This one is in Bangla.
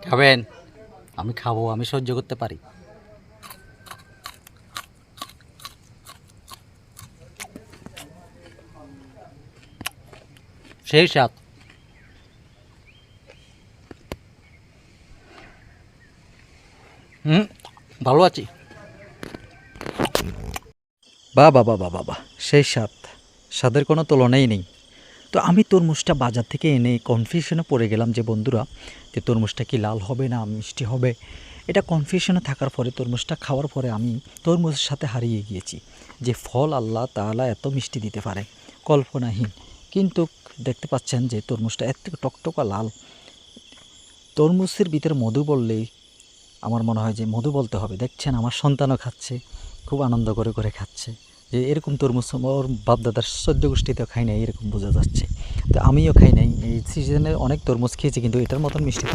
খাবেন? আমি খাবো, আমি সহ্য করতে পারি। সেই স্বাদ। হুম, ভালো আছি। বাহ বাহ বাহ বাহ বাহ বাহ, সেই স্বাদ, স্বাদের কোনো তুলনাই নেই। তো আমি তরমুজটা বাজার থেকে এনে কনফিউশনে পড়ে গেলাম যে বন্ধুরা, যে তরমুজটা কি লাল হবে না মিষ্টি হবে। এটা কনফিউশনে থাকার পরে তরমুজটা খাওয়ার পরে আমি তরমুজের সাথে হারিয়ে গিয়েছি যে ফল আল্লাহ তাআলা এত মিষ্টি দিতে পারে, কল্পনাহীন। কিন্তু দেখতে পাচ্ছেন যে তরমুজটা এত টকটকা লাল। তরমুজের ভিতরে মধু বললেই আমার মনে হয় যে মধু বলতে হবে। দেখছেন আমার সন্তানও খাচ্ছে, খুব আনন্দ করে করে খাচ্ছে। যে এরকম তরমুজ ওর বাপদাদার সদ্য গোষ্ঠীতেও খাই নাই, এরকম বোঝা যাচ্ছে। তো আমিও খাই নাই, এই সিজনে অনেক তরমুজ খেয়েছি কিন্তু এটার মতন মিষ্টি